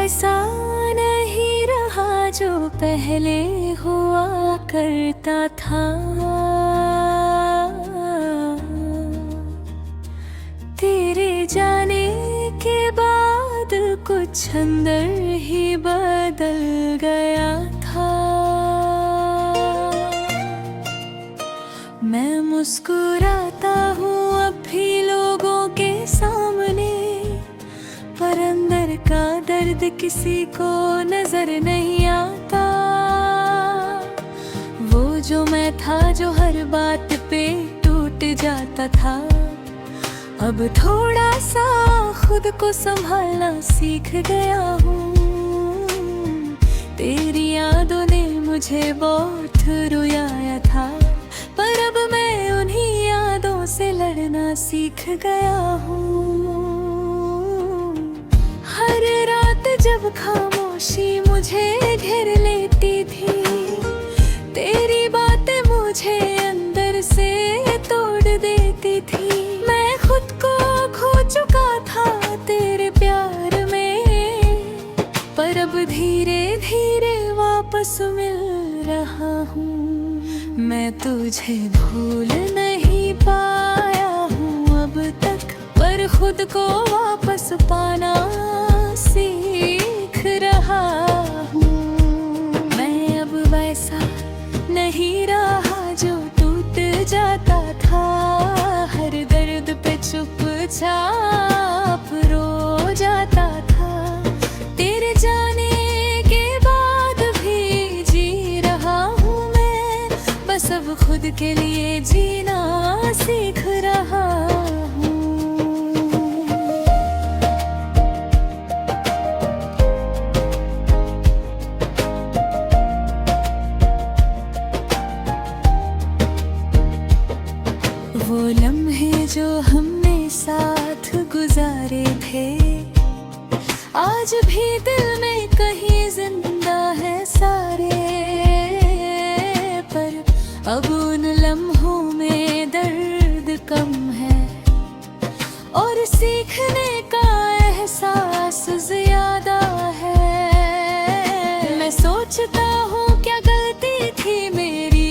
वैसा नहीं रहा जो पहले हुआ करता था। तेरे जाने के बाद कुछ अंदर ही बदल गया था। मैं मुस्कुराता हूँ अब भी लोगों के सामने, पर अंदर का दर्द किसी को नजर नहीं आता। वो जो मैं था जो हर बात पे टूट जाता था, अब थोड़ा सा खुद को संभालना सीख गया हूँ। तेरी यादों ने मुझे बहुत रुलाया था, पर अब मैं उन्हीं यादों से लड़ना सीख गया हूँ। हर रात जब खामोशी मुझे घेर लेती थी, तेरी बातें मुझे अंदर से तोड़ देती थी। मैं खुद को खो चुका था तेरे प्यार में, पर अब धीरे धीरे वापस मिल रहा हूँ। मैं तुझे भूल नहीं पाया हूँ अब तक, पर खुद को वापस पाना सीख रहा हूँ। मैं अब वैसा नहीं रहा जो टूट जाता था, हर दर्द पे चुपचाप रो जाता था। तेरे जाने के बाद भी जी रहा हूँ मैं, बस अब खुद के लिए जीना सीख रहा हूँ। वो लम्हे जो हमने साथ गुजारे थे, आज भी दिल में कहीं जिंदा है सारे। पर अब उन लम्हों में दर्द कम है, और सीखने का एहसास ज्यादा है। मैं सोचता हूँ क्या गलती थी मेरी,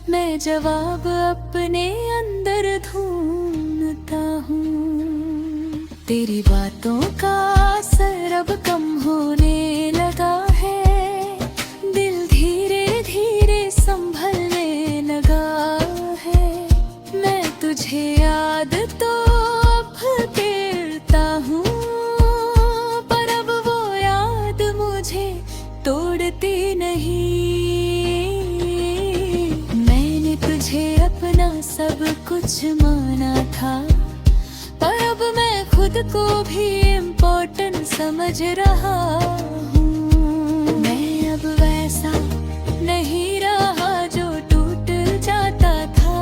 मैं जवाब अपने अंदर ढूंढता हूँ। तेरी बातों का असर अब कम होने लगा है, दिल धीरे धीरे संभलने लगा है। मैं तुझे याद तो अब करता हूँ, पर अब वो याद मुझे तोड़ती नहीं। अपना सब कुछ माना था, पर अब मैं खुद को भी इम्पोर्टेंट समझ रहा हूँ। मैं अब वैसा नहीं रहा जो टूट जाता था,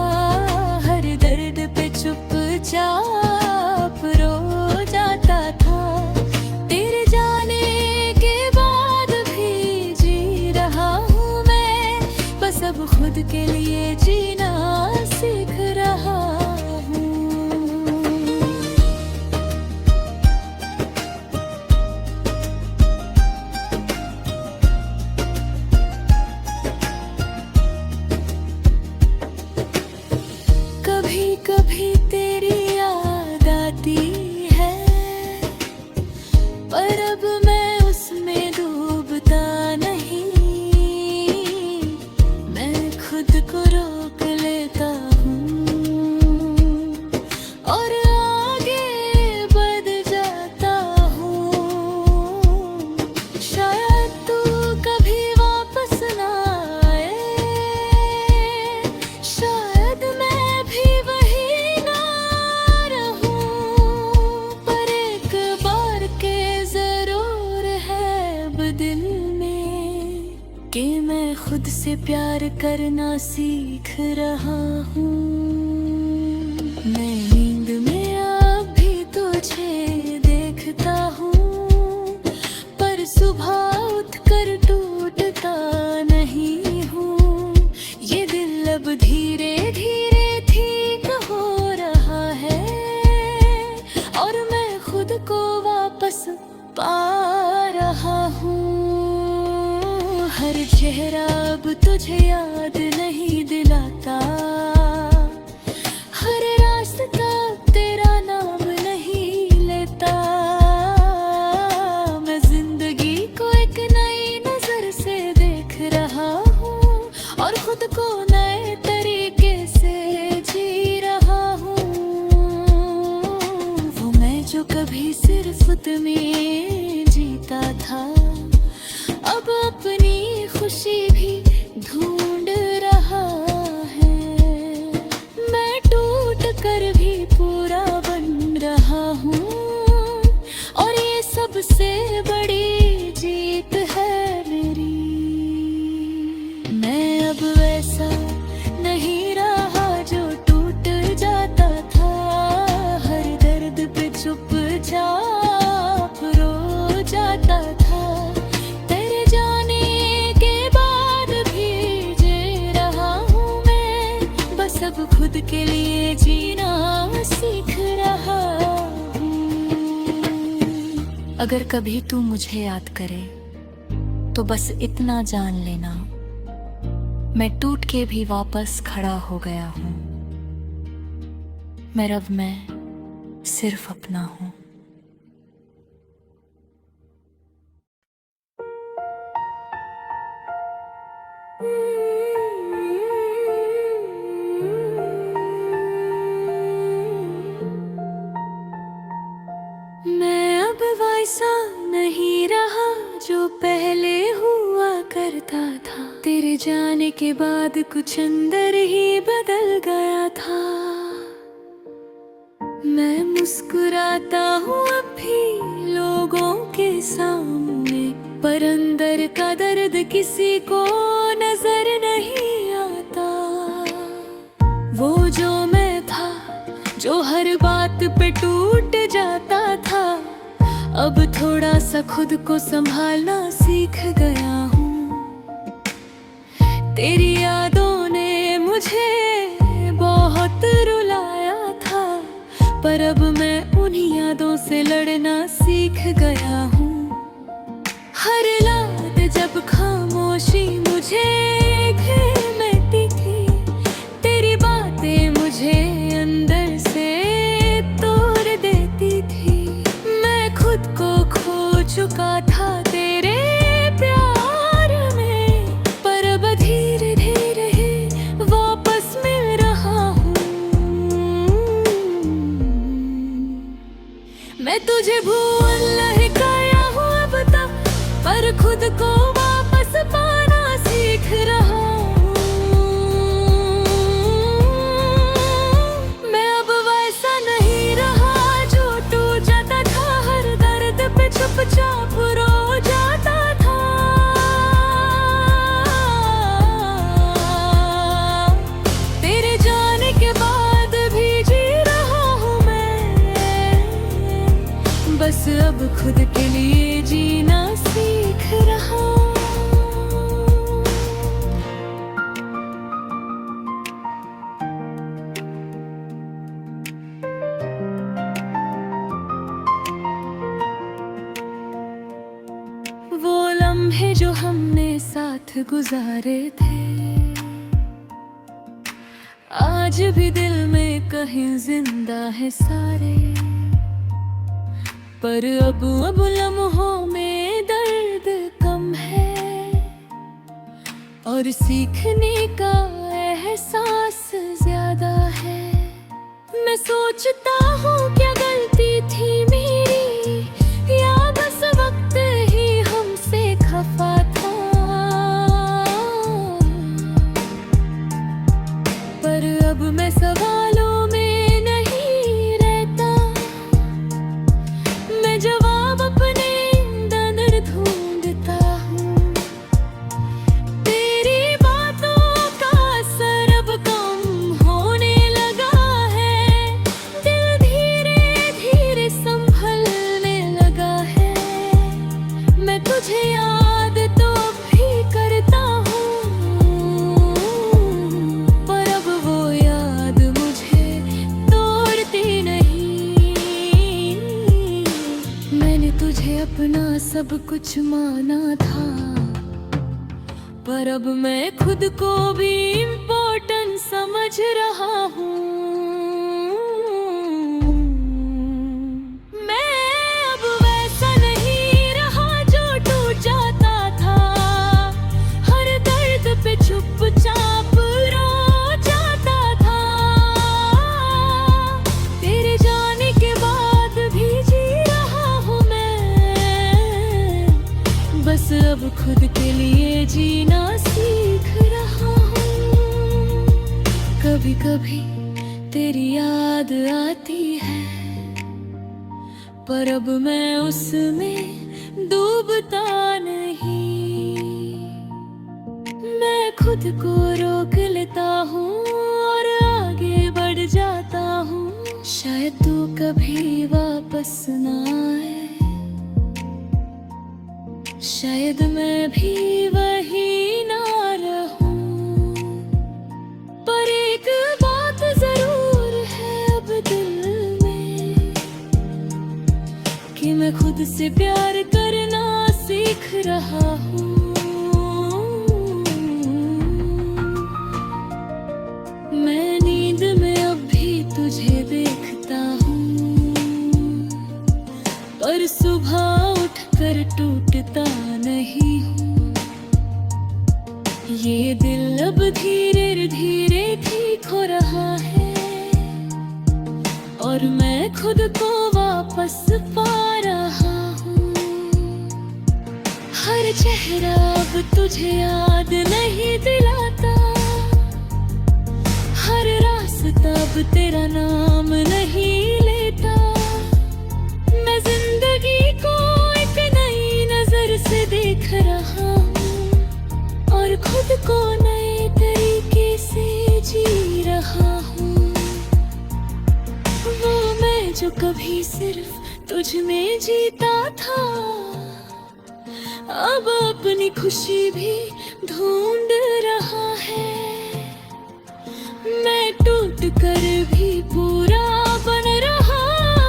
हर दर्द पे चुपचाप रो जाता था। तेरे जाने के बाद भी जी रहा हूँ मैं, बस अब खुद के लिए जीना सीख रहा हूँ। कभी कभी तेरी याद आती है, पर अब मैं उसमें डूबता नहीं। मैं खुद को रोक लेता और आगे बढ़ जाता हूँ। शायद तू कभी वापस ना आए, शायद मैं भी वही ना रहूँ, पर एक बार के जरूर है अब दिल में कि मैं खुद से प्यार करना सीख रहा हूँ। मैं नींद में अब भी तुझे देखता हूँ, पर सुबह उठ कर हर चेहरा अब तुझे याद नहीं दिलाता, हर रास्ता तेरा नाम नहीं लेता। मैं जिंदगी को एक नई नजर से देख रहा हूँ और खुद को नए तरीके से जी रहा हूँ। वो मैं जो कभी सिर्फ तुम्हें जीता था, अब अपनी खुशी भी ढूंढ रहा है। मैं टूट कर भी पूरा बन रहा हूँ और ये सबसे बड़ी जीत है मेरी। मैं अब वैसा नहीं रहा जो टूट जाता था, हर दर्द पे चुपचाप रो जाता था। सब खुद के लिए जीना सीख रहा हूँ। अगर कभी तू मुझे याद करे तो बस इतना जान लेना, मैं टूट के भी वापस खड़ा हो गया हूँ। मैं रब मैं सिर्फ अपना हूँ। मैं अब वैसा नहीं रहा जो पहले हुआ करता था, तेरे जाने के बाद कुछ अंदर ही बदल गया था। मैं मुस्कुराता हूँ अब भी लोगों के सामने, पर अंदर का दर्द किसी को नजर नहीं आता। वो जो मैं था, जो हर बात पे टूट जाता था, अब थोड़ा सा खुद को संभालना सीख गया हूँ। तेरी यादों ने मुझे बहुत रुलाया था, पर अब मैं उन्हीं यादों से लड़ना सीख गया हूँ। हर रात जब खामोशी मुझे घेरती थी, तेरी बातें मुझे अंदर से तोड़ देती थी। मैं खुद को खो चुका था तेरे प्यार में, पर अब धीरे धीरे वापस मिल रहा हूँ। मैं तुझे भूल नहीं गया हूँ अब तक, पर खुद को वापस पाना सीख रहा हूँ। मैं अब वैसा नहीं रहा जो टूट जाता था, हर दर्द पे चुपचाप रो जाता था। तेरे जाने के बाद भी जी रहा हूँ मैं, बस अब खुद के लिए जीना सीख रहा हूँ। वो लम्हे जो हमने साथ गुजारे थे, आज भी दिल में कहीं जिंदा है सारे, पर अब लम्हों में दर्द कम है और सीखने का एहसास ज्यादा है। मैं सोचता हूँ क्या गलती थी मेरी, या बस वक्त ही हमसे खफा था, पर अब मैं सवालों में नहीं रहता। मैं जवाब अपने अंदर ढूंढता हूँ। तेरी बातों का असर अब कम होने लगा है, दिल धीरे धीरे संभलने लगा है। मैं तुझे याद तो भी करता हूँ, पर अब वो याद मुझे तोड़ती नहीं। मैंने तुझे अपना सब कुछ माना था, पर अब मैं खुद को भी इम्पोर्टेंट समझ रहा हूँ। चुपचाप रो जाता था, तेरे जाने के बाद भी जी रहा हूँ मैं, बस अब खुद के लिए जीना सीख रहा हूँ। कभी कभी तेरी याद आती है, पर अब मैं उसमें डूबता नहीं। मैं खुद को रोक लेता हूँ और आगे बढ़ जाता हूँ। शायद तू कभी वापस ना आए, शायद मैं भी वही ना रहूं, पर एक बात जरूर है अब दिल में कि मैं खुद से प्यार करना सीख रहा हूँ। मैं नींद में अब भी तुझे देखता हूँ, पर सुबह उठकर टूटता नहीं हूँ। ये दिल अब धीरे धीरे ठीक हो रहा है, और मैं खुद को वापस पा रहा हूँ। हर चेहरा अब तुझे याद नहीं दिलाता, हर रास्ता अब तेरा नाम नहीं लेता। मैं जिंदगी को एक नई नजर से देख रहा हूँ, और खुद को नए तरीके से जी रहा हूँ। वो मैं जो कभी सिर्फ तुझ में जीता था, अब अपनी खुशी भी ढूंढ रहा है। मैं टूट कर भी पूरा बन रहा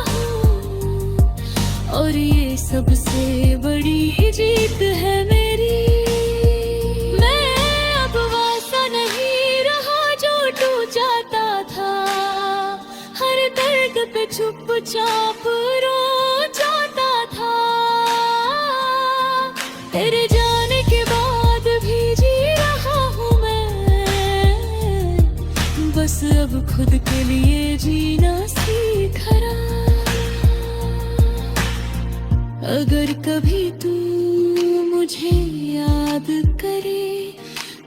हूँ, और ये सबसे बड़ी जीत है मेरी। मैं अब वैसा नहीं रहा जो टूट जाता था, हर दर्द पे चुपचाप रो जाता था। तेरे जाने के बाद भी जी रहा हूँ मैं, बस अब खुद के लिए जीना सीख रहा। अगर कभी तू मुझे याद करे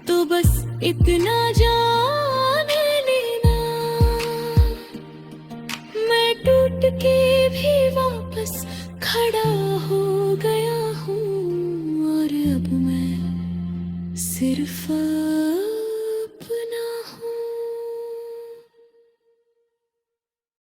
तो बस इतना जान लेना, मैं टूट के भी वापस खड़ा हो गया हूँ, और अब मैं सिर्फ